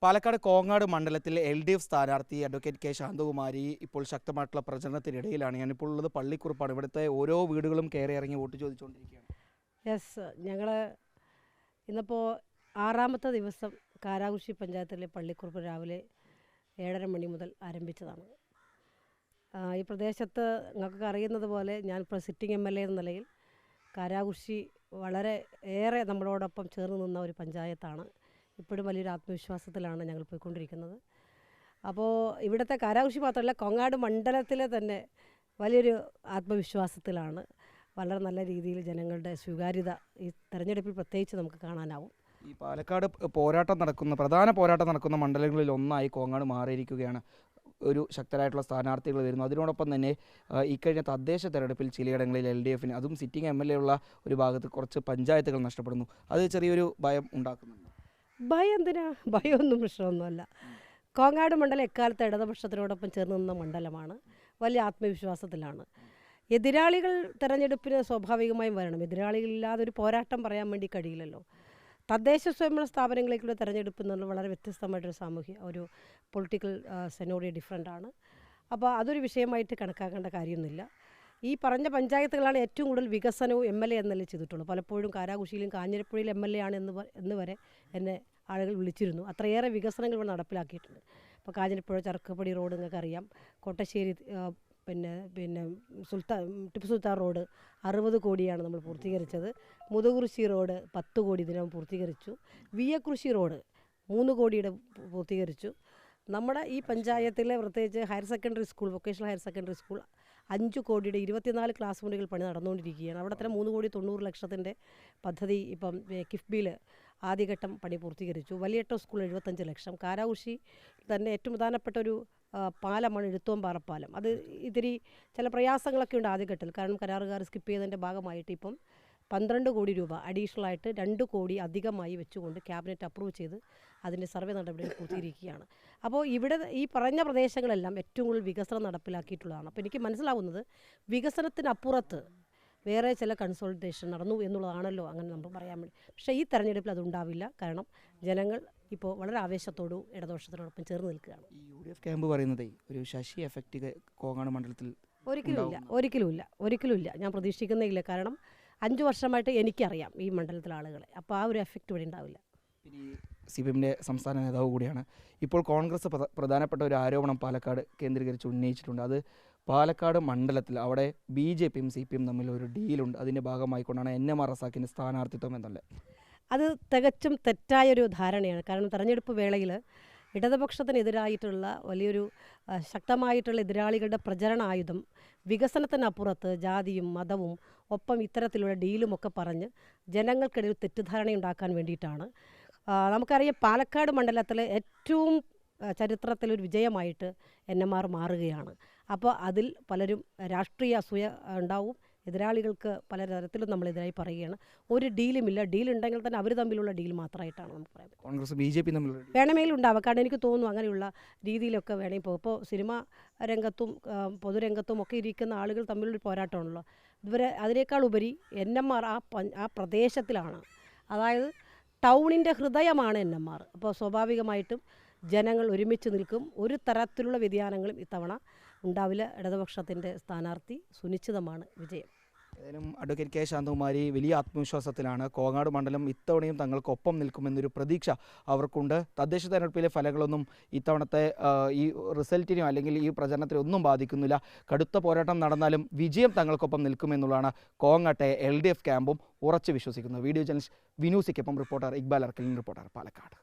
പാലക്കാട് കോങ്ങാട് മണ്ഡലത്തിൽ LDF സ്ഥാനാർത്ഥി advocate K Shanthakumari ഇപ്പോൾ ശക്തമായിട്ടുള്ള പ്രചരണത്തിനിടയിലാണ്. ഞാനിപ്പോൾ ഉള്ളത് പള്ളിക്കുറുപ്പാണ്. ഇവിടുത്തെ ഓരോ വീടുകളും കയറി ഇറങ്ങി വോട്ട് ചോദിച്ചുകൊണ്ടിരിക്കുകയാണ്. യെസ്, ഞങ്ങൾ ഇന്നിപ്പോൾ 6ാമത്തെ ദിവസം കാരാകുശി പഞ്ചായത്തിലെ പള്ളിക്കുറുപ്പ് രാവിലെ 7:30 മണി മുതൽ ആരംഭിച്ചതാണ്. ഈ പ്രദേശത്ത് നിങ്ങൾക്ക് അറിയുന്നത് പോലെ ഞാൻ ഇപ്പോൾ സിറ്റിംഗ് MLA എന്ന നിലയിൽ കാരാകുശി വളരെ ഏറെ നമ്മളോടൊപ്പം ചേർന്ന് നിന്ന ഒരു പഞ്ചായത്താണ്. ഇപ്പോഴും വലിയൊരു ആത്മവിശ്വാസത്തിലാണ് ഞങ്ങൾ പോയിക്കൊണ്ടിരിക്കുന്നത്. അപ്പോൾ ഇവിടുത്തെ കാരാകുശി മാത്രമല്ല, കോങ്ങാട് മണ്ഡലത്തിലെ തന്നെ വലിയൊരു ആത്മവിശ്വാസത്തിലാണ്. വളരെ നല്ല രീതിയിൽ ജനങ്ങളുടെ സ്വീകാര്യത ഈ തെരഞ്ഞെടുപ്പിൽ പ്രത്യേകിച്ച് നമുക്ക് കാണാനാവും. ഈ പാലക്കാട് പ്രധാന പോരാട്ടം നടക്കുന്ന മണ്ഡലങ്ങളിൽ ഒന്നായി കോങ്ങാട് മാറിയിരിക്കുകയാണ്. ഒരു ശക്തരായിട്ടുള്ള സ്ഥാനാർത്ഥികൾ വരുന്നു. അതിനോടൊപ്പം തന്നെ ഇക്കഴിഞ്ഞ തദ്ദേശ തെരഞ്ഞെടുപ്പിൽ ചിലയിടങ്ങളിൽ LDFന് അതും സിറ്റിംഗ് MLA ഉള്ള ഒരു ഭാഗത്ത് കുറച്ച് പഞ്ചായത്തുകൾ നഷ്ടപ്പെടുന്നു. അത് ചെറിയൊരു ഭയം ഉണ്ടാക്കുന്നുണ്ട്. ഭയം എന്തിനാ? ഭയമൊന്നും പ്രശ്നമൊന്നുമല്ല. കോങ്ങാട് മണ്ഡലം എക്കാലത്ത് ഇടതുപക്ഷത്തിനോടൊപ്പം ചേർന്ന് നിന്ന മണ്ഡലമാണ്. വലിയ ആത്മവിശ്വാസത്തിലാണ്. എതിരാളികൾ തെരഞ്ഞെടുപ്പിന് സ്വാഭാവികമായും വരണം. എതിരാളികളില്ലാതെ ഒരു പോരാട്ടം പറയാൻ വേണ്ടി കഴിയില്ലല്ലോ. തദ്ദേശ സ്വയംഭരണ സ്ഥാപനങ്ങളിലേക്കുള്ള തെരഞ്ഞെടുപ്പ് എന്നുള്ളത് വളരെ വ്യത്യസ്തമായിട്ടൊരു ഒരു പൊളിറ്റിക്കൽ സെനോറിയ ഡിഫറൻ്റാണ്. അപ്പോൾ അതൊരു വിഷയമായിട്ട് കണക്കാക്കേണ്ട കാര്യമൊന്നുമില്ല. ഈ പറഞ്ഞ പഞ്ചായത്തുകളാണ് ഏറ്റവും കൂടുതൽ വികസനവും MLA എന്നല്ലേ ചെയ്തിട്ടുള്ളൂ. പലപ്പോഴും കാരാകുശിയിലും കാഞ്ഞിരപ്പുഴയിലും MLA ആണ് എന്ന് വരെ എന്നെ ആളുകൾ വിളിച്ചിരുന്നു. അത്രയേറെ വികസനങ്ങൾ ഇവിടെ നടപ്പിലാക്കിയിട്ടുണ്ട്. ഇപ്പോൾ കാഞ്ഞിരപ്പുഴ ചർക്കപ്പടി റോഡ് നിങ്ങൾക്കറിയാം. കോട്ടശ്ശേരി പിന്നെ ടിപ്പു സുൽത്താൻ റോഡ് 60 കോടിയാണ് നമ്മൾ പൂർത്തീകരിച്ചത്. മുതുകുറിശി റോഡ് 10 കോടി ഇതിനകം പൂർത്തീകരിച്ചു. വിയക്കുറിശി റോഡ് 3 കോടിയുടെ പൂർത്തീകരിച്ചു. നമ്മുടെ ഈ പഞ്ചായത്തിലെ പ്രത്യേകിച്ച് higher secondary school, vocational higher secondary school 5 കോടിയുടെ 24 ക്ലാസ് മുറികൾ പണി നടന്നുകൊണ്ടിരിക്കുകയാണ്. അവിടെ തന്നെ 3,90,00,000 പദ്ധതി ഇപ്പം കിഫ്ബിയിൽ ആദ്യഘട്ടം പണി പൂർത്തീകരിച്ചു. വലിയട്ടം സ്കൂൾ 75 ലക്ഷം. കാരാകുശി തന്നെ ഏറ്റവും പ്രധാനപ്പെട്ട ഒരു പാലമാണ് എഴുത്തോമ്പാറ പാലം. അത് ഇത്തിരി ചില പ്രയാസങ്ങളൊക്കെ ഉണ്ട് ആദ്യഘട്ടത്തിൽ. കാരണം കരാറുകാർ സ്കിപ്പ് ചെയ്തതിൻ്റെ ഭാഗമായിട്ട് ഇപ്പം 12 കോടി രൂപ അഡീഷണലായിട്ട് 2 കോടി അധികമായി വെച്ചുകൊണ്ട് ക്യാബിനറ്റ് അപ്രൂവ് ചെയ്ത് അതിൻ്റെ സർവേ നടപടികൾ പൂർത്തീകരിക്കുകയാണ്. അപ്പോൾ ഇവിടെ ഈ പറഞ്ഞ പ്രദേശങ്ങളെല്ലാം ഏറ്റവും കൂടുതൽ വികസനം നടപ്പിലാക്കിയിട്ടുള്ളതാണ്. അപ്പോൾ എനിക്ക് മനസ്സിലാവുന്നത് വികസനത്തിനപ്പുറത്ത് വേറെ ചില കൺസോൾട്ടേഷൻ നടന്നു എന്നുള്ളതാണല്ലോ അങ്ങനെ നമ്മൾ പറയാൻ വേണ്ടി. പക്ഷേ ഈ തെരഞ്ഞെടുപ്പിൽ അതുണ്ടാവില്ല. കാരണം ജനങ്ങൾ ഇപ്പോൾ വളരെ ആവേശത്തോടും ഇടതുപക്ഷത്തിനോടൊപ്പം ചേർന്ന് നിൽക്കുകയാണ്. ഈ UDF ക്യാമ്പ് പറയുന്നത് ഒരു ശശി എഫക്റ്റ് കോങ്ങാട് മണ്ഡലത്തിൽ ഒരിക്കലുമില്ല. ഞാൻ പ്രതീക്ഷിക്കുന്നില്ല. കാരണം 5 വർഷമായിട്ട് എനിക്കറിയാം ഈ മണ്ഡലത്തിലെ ആളുകളെ. അപ്പോൾ ആ ഒരു എഫക്റ്റ് ഇവിടെ ഉണ്ടാവില്ല. CPMൻ്റെ സംസ്ഥാന നേതാവ് കൂടിയാണ്. ഇപ്പോൾ കോൺഗ്രസ് പ്രധാനപ്പെട്ട ഒരു ആരോപണം പാലക്കാട് കേന്ദ്രീകരിച്ച് ഉന്നയിച്ചിട്ടുണ്ട്. അത് പാലക്കാട് മണ്ഡലത്തിൽ അവിടെ BJPയും CPM തമ്മിൽ ഒരു ഡീലുണ്ട്. അതിൻ്റെ ഭാഗമായിക്കൊണ്ടാണ് NMR റസാഖിൻ്റെ സ്ഥാനാർത്ഥിത്വം എന്നല്ലേ? അത് തികച്ചും തെറ്റായൊരു ധാരണയാണ്. കാരണം തെരഞ്ഞെടുപ്പ് വേളയിൽ ഇടതുപക്ഷത്തിനെതിരായിട്ടുള്ള വലിയൊരു ശക്തമായിട്ടുള്ള എതിരാളികളുടെ പ്രചരണ ആയുധം വികസനത്തിനപ്പുറത്ത് ജാതിയും മതവും ഒപ്പം ഇത്തരത്തിലുള്ള ഡീലുമൊക്കെ പറഞ്ഞ് ജനങ്ങൾക്കിടയിൽ തെറ്റിദ്ധാരണയുണ്ടാക്കാൻ വേണ്ടിയിട്ടാണ്. നമുക്കറിയാം പാലക്കാട് മണ്ഡലത്തിലെ ഏറ്റവും ചരിത്രത്തിലൊരു വിജയമായിട്ട് NMR മാറുകയാണ്. അപ്പോൾ അതിൽ പലരും രാഷ്ട്രീയ അസൂയ ഉണ്ടാവും. എതിരാളികൾക്ക് പല തരത്തിലും നമ്മളെതിരായി പറയുകയാണ്. ഒരു ഡീലുമില്ല. ഡീലുണ്ടെങ്കിൽ തന്നെ അവർ തമ്മിലുള്ള ഡീൽ മാത്രമായിട്ടാണ് നമുക്ക് പറയുന്നത്. കോൺഗ്രസ് BJP തമ്മിലുള്ള വേണമെങ്കിൽ ഉണ്ടാവുക. കാരണം എനിക്ക് തോന്നുന്നു അങ്ങനെയുള്ള രീതിയിലൊക്കെ വേണമെങ്കിൽ പോകും. ഇപ്പോൾ സിനിമാ രംഗത്തും പൊതുരംഗത്തും ഒക്കെ ഇരിക്കുന്ന ആളുകൾ തമ്മിലൊരു പോരാട്ടമാണല്ലോ. ഇതുവരെ അതിനേക്കാൾ ഉപരി NMR ആ പ്രദേശത്തിലാണ്. അതായത് ടൗണിൻ്റെ ഹൃദയമാണ് NMR. അപ്പോൾ സ്വാഭാവികമായിട്ടും ജനങ്ങൾ ഒരുമിച്ച് നിൽക്കും. ഒരു തരത്തിലുള്ള വ്യതിയാനങ്ങളും ഇത്തവണ ഉണ്ടാവില്ല. ഇടതുപക്ഷത്തിൻ്റെ സ്ഥാനാർത്ഥി സുനിശ്ചിതമാണ് വിജയം. ഏതായാലും അഡ്വക്കേറ്റ് കെ ശാന്തകുമാരി വലിയ ആത്മവിശ്വാസത്തിലാണ്. കോങ്ങാട് മണ്ഡലം ഇത്തവണയും തങ്ങൾക്കൊപ്പം നിൽക്കുമെന്നൊരു പ്രതീക്ഷ അവർക്കുണ്ട്. തദ്ദേശ തെരഞ്ഞെടുപ്പിലെ ഫലങ്ങളൊന്നും ഇത്തവണത്തെ ഈ റിസൾട്ടിനെയോ അല്ലെങ്കിൽ ഈ പ്രചരണത്തിനോ ഒന്നും ബാധിക്കുന്നില്ല. കടുത്ത പോരാട്ടം നടന്നാലും വിജയം തങ്ങൾക്കൊപ്പം നിൽക്കുമെന്നുള്ളതാണ് കോങ്ങാട്ടെ LDF ക്യാമ്പും ഉറച്ചു വിശ്വസിക്കുന്നത്. വീഡിയോ ജേർണലിസ്റ്റ് വിനൂസിക്കൊപ്പം റിപ്പോർട്ടർ ഇക്ബാൽ അർക്കലിൻ, റിപ്പോർട്ടർ പാലക്കാട്.